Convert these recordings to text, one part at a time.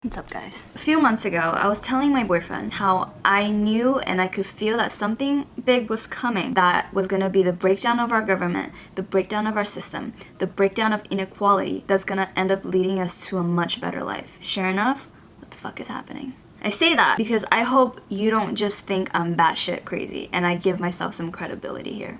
What's up, guys? A few months ago, I was telling my boyfriend how I knew and I could feel that something big was coming that was gonna be the breakdown of our government, the breakdown of our system, the breakdown of inequality that's gonna end up leading us to a much better life. Sure enough, what the fuck is happening? I say that because I hope you don't just think I'm batshit crazy and I give myself some credibility here.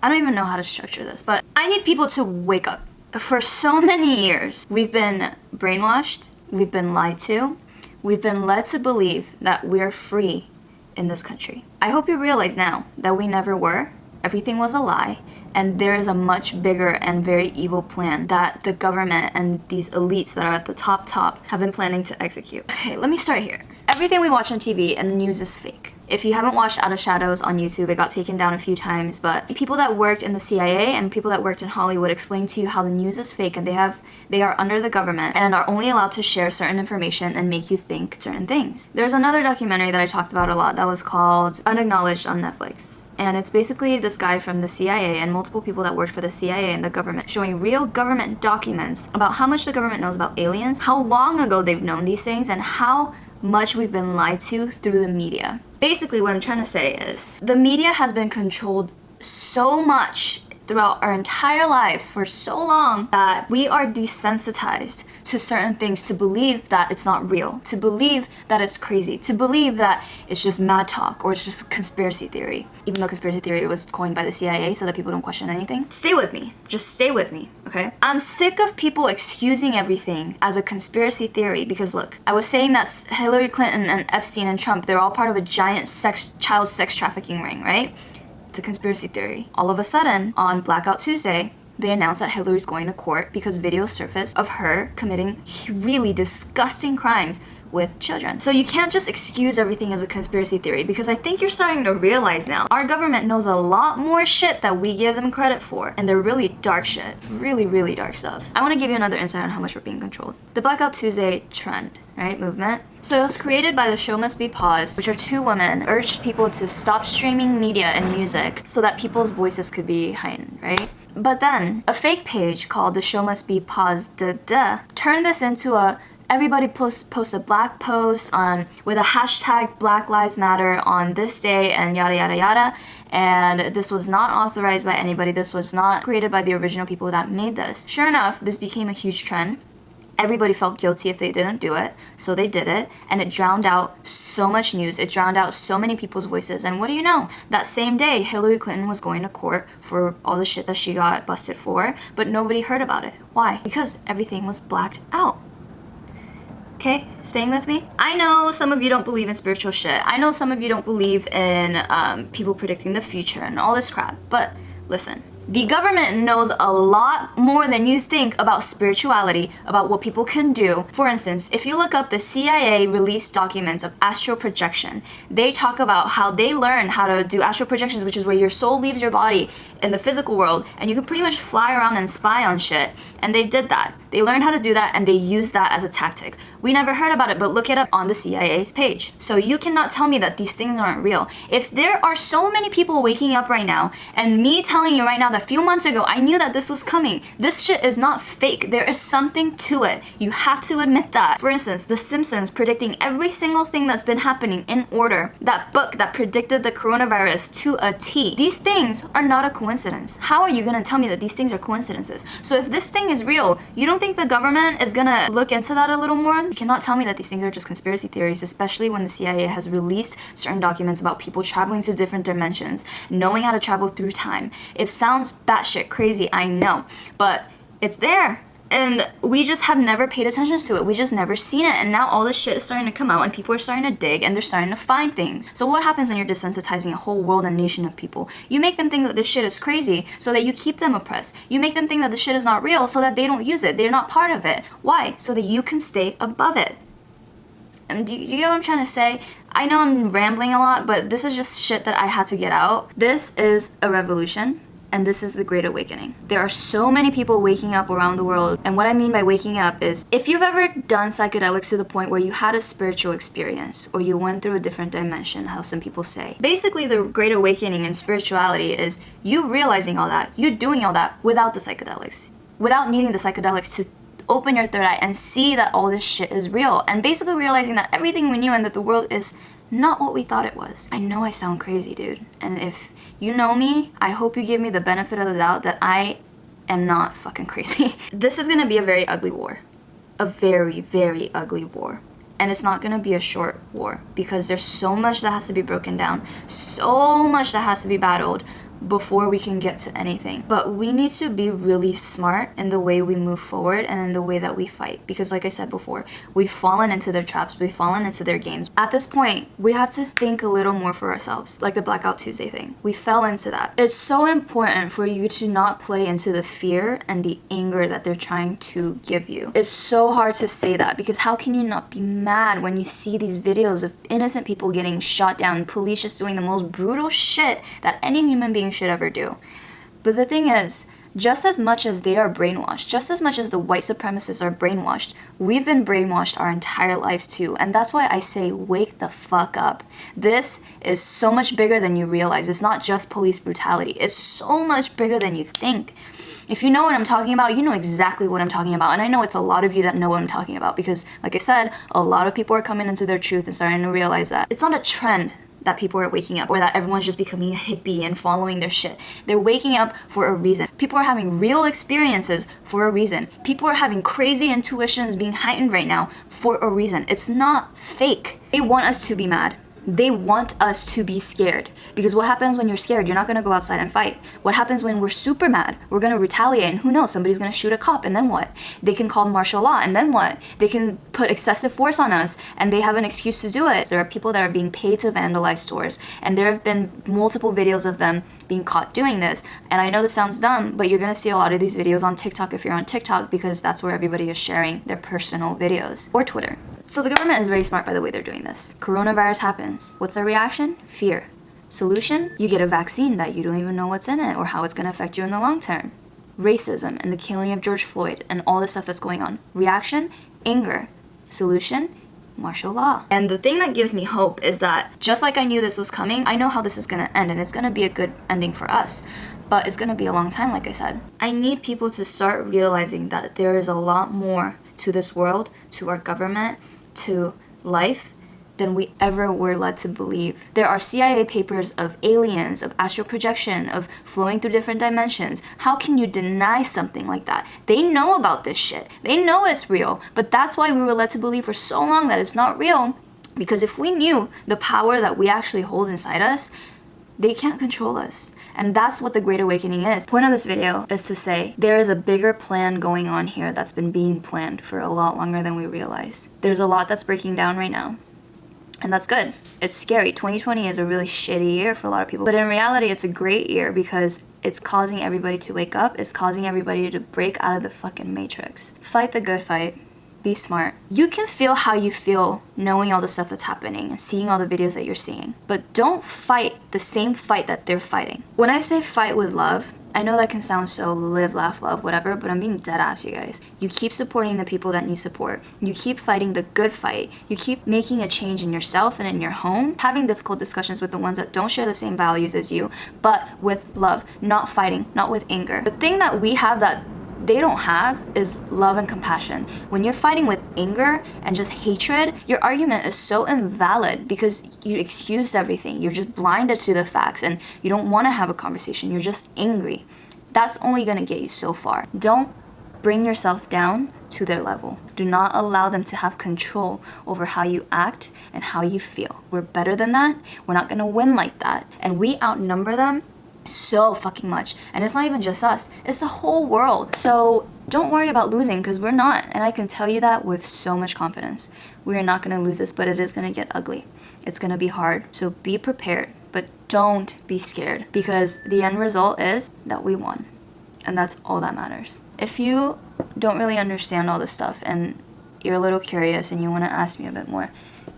I don't even know how to structure this, but I need people to wake up. For so many years, we've been brainwashed, we've been lied to, we've been led to believe that we're free in this country. I hope you realize now that we never were, everything was a lie, and there is a much bigger and very evil plan that the government and these elites that are at the top have been planning to execute. Okay, let me start here. Everything we watch on TV and the news is fake. If you haven't watched Out of Shadows on YouTube, it got taken down a few times, but people that worked in the CIA and people that worked in Hollywood explain to you how the news is fake and they are under the government and are only allowed to share certain information and make you think certain things. There's another documentary that I talked about a lot that was called Unacknowledged on Netflix. And it's basically this guy from the CIA and multiple people that worked for the CIA and the government showing real government documents about how much the government knows about aliens, how long ago they've known these things, and how much we've been lied to through the media. Basically, what I'm trying to say is the media has been controlled so much throughout our entire lives for so long that we are desensitized to certain things, to believe that it's not real, to believe that it's crazy, to believe that it's just mad talk or it's just conspiracy theory, even though conspiracy theory was coined by the CIA so that people don't question anything. Stay with me. Just stay with me, okay? I'm sick of people excusing everything as a conspiracy theory because look, I was saying that Hillary Clinton and Epstein and Trump, they're all part of a giant child sex trafficking ring, right? It's a conspiracy theory. All of a sudden, on Blackout Tuesday, they announced that Hillary's going to court because videos surfaced of her committing really disgusting crimes with children. So you can't just excuse everything as a conspiracy theory because I think you're starting to realize now our government knows a lot more shit that we give them credit for, and they're really dark shit. Really dark stuff. I want to give you another insight on how much we're being controlled. The Blackout Tuesday trend, right, movement. So it was created by the Show Must Be Paused, which are two women urged people to stop streaming media and music so that people's voices could be heightened, right? But then a fake page called the Show Must Be Paused turned this into a everybody post a black post on with a hashtag Black Lives Matter on this day and yada yada yada. And this was not authorized by anybody. This was not created by the original people that made this. Sure enough, this became a huge trend. Everybody felt guilty if they didn't do it, so they did it, and it drowned out so much news. It drowned out so many people's voices. And what do you know? That same day, Hillary Clinton was going to court for all the shit that she got busted for, but nobody heard about it. Why? Because everything was blacked out. Okay, staying with me? I know some of you don't believe in spiritual shit. I know some of you don't believe in people predicting the future and all this crap, but listen. The government knows a lot more than you think about spirituality, about what people can do. For instance, if you look up the CIA released documents of astral projection, they talk about how they learn how to do astral projections, which is where your soul leaves your body in the physical world and you can pretty much fly around and spy on shit. And they did that. They learned how to do that and they used that as a tactic. We never heard about it, but look it up on the CIA's page. So you cannot tell me that these things aren't real. If there are so many people waking up right now and me telling you right now that a few months ago I knew that this was coming, this shit is not fake. There is something to it. You have to admit that. For instance, The Simpsons predicting every single thing that's been happening in order. That book that predicted the coronavirus to a T. These things are not a coincidence. How are you gonna tell me that these things are coincidences? So if this thing is real, you don't think the government is gonna look into that a little more? You cannot tell me that these things are just conspiracy theories, especially when the CIA has released certain documents about people traveling to different dimensions, knowing how to travel through time. It sounds batshit crazy, I know, but it's there. And we just have never paid attention to it. We just never seen it. And now all this shit is starting to come out and people are starting to dig and they're starting to find things. So what happens when you're desensitizing a whole world and nation of people? You make them think that this shit is crazy so that you keep them oppressed. You make them think that this shit is not real so that they don't use it. They're not part of it. Why? So that you can stay above it. And do you get what I'm trying to say? I know I'm rambling a lot, but this is just shit that I had to get out. This is a revolution. And this is the Great Awakening. There are so many people waking up around the world. And what I mean by waking up is, if you've ever done psychedelics to the point where you had a spiritual experience, or you went through a different dimension, how some people say. Basically, the Great Awakening in spirituality is you realizing all that, you doing all that without the psychedelics. Without needing the psychedelics to open your third eye and see that all this shit is real, and basically realizing that everything we knew and that the world is not what we thought it was. I know I sound crazy, dude, and if you know me, I hope you give me the benefit of the doubt that I am not fucking crazy. This is gonna be a very ugly war. A very, very ugly war. And it's not gonna be a short war because there's so much that has to be broken down, so much that has to be battled before we can get to anything. But we need to be really smart in the way we move forward and in the way that we fight, because like I said before, we've fallen into their traps, we've fallen into their games. At this point, we have to think a little more for ourselves, like the Blackout Tuesday thing. We fell into that. It's so important for you to not play into the fear and the anger that they're trying to give you. It's so hard to say that because how can you not be mad when you see these videos of innocent people getting shot down, police just doing the most brutal shit that any human being should ever do. But the thing is, just as much as they are brainwashed, just as much as the white supremacists are brainwashed, we've been brainwashed our entire lives too. And that's why I say wake the fuck up. This is so much bigger than you realize. It's not just police brutality. It's so much bigger than you think. If you know what I'm talking about, you know exactly what I'm talking about. And I know it's a lot of you that know what I'm talking about because, like I said, a lot of people are coming into their truth and starting to realize that. It's not a trend that people are waking up or that everyone's just becoming a hippie and following their shit. They're waking up for a reason. People are having real experiences for a reason. People are having crazy intuitions being heightened right now for a reason. It's not fake. They want us to be mad. They want us to be scared. Because what happens when you're scared? You're not gonna go outside and fight. What happens when we're super mad? We're gonna retaliate, and who knows, somebody's gonna shoot a cop, and then what? They can call martial law, and then what? They can put excessive force on us, and they have an excuse to do it. There are people that are being paid to vandalize stores, and there have been multiple videos of them being caught doing this. And I know this sounds dumb, but you're gonna see a lot of these videos on TikTok if you're on TikTok, because that's where everybody is sharing their personal videos, or Twitter. So the government is very smart by the way they're doing this. Coronavirus happens. What's their reaction? Fear. Solution? You get a vaccine that you don't even know what's in it or how it's going to affect you in the long term. Racism and the killing of George Floyd and all the stuff that's going on. Reaction? Anger. Solution? Martial law. And the thing that gives me hope is that just like I knew this was coming, I know how this is going to end, and it's going to be a good ending for us. But it's going to be a long time, like I said. I need people to start realizing that there is a lot more to this world, to our government, to life, than we ever were led to believe. There are CIA papers of aliens, of astral projection, of flowing through different dimensions. How can you deny something like that? They know about this shit. They know it's real, but that's why we were led to believe for so long that it's not real. Because if we knew the power that we actually hold inside us, they can't control us. And that's what the Great Awakening is. The point of this video is to say there is a bigger plan going on here that's been being planned for a lot longer than we realize. There's a lot that's breaking down right now. And that's good. It's scary. 2020 is a really shitty year for a lot of people. But in reality, it's a great year because it's causing everybody to wake up. It's causing everybody to break out of the fucking matrix. Fight the good fight. Be smart. You can feel how you feel knowing all the stuff that's happening and seeing all the videos that you're seeing. But don't fight the same fight that they're fighting. When I say fight with love, I know that can sound so live, laugh, love, whatever, but I'm being dead ass, you guys. You keep supporting the people that need support. You keep fighting the good fight. You keep making a change in yourself and in your home, having difficult discussions with the ones that don't share the same values as you, but with love, not fighting, not with anger. The thing that we have that they don't have is love and compassion. When you're fighting with anger and just hatred, your argument is so invalid because you excused everything. You're just blinded to the facts and you don't want to have a conversation. You're just angry. That's only going to get you so far. Don't bring yourself down to their level. Do not allow them to have control over how you act and how you feel. We're better than that. We're not going to win like that. And we outnumber them so fucking much. And it's not even just us, it's the whole world. So don't worry about losing, because we're not. And I can tell you that with so much confidence. We are not going to lose this, but it is going to get ugly. It's going to be hard. So be prepared, but don't be scared, because the end result is that we won. And that's all that matters. If you don't really understand all this stuff and you're a little curious and you want to ask me a bit more,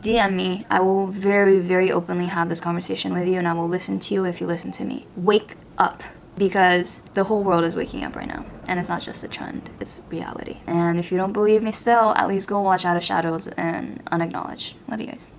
DM me. I will very, very openly have this conversation with you, and I will listen to you if you listen to me. Wake up, because the whole world is waking up right now, and it's not just a trend, it's reality. And if you don't believe me still, at least go watch Out of Shadows and Unacknowledged. Love you guys.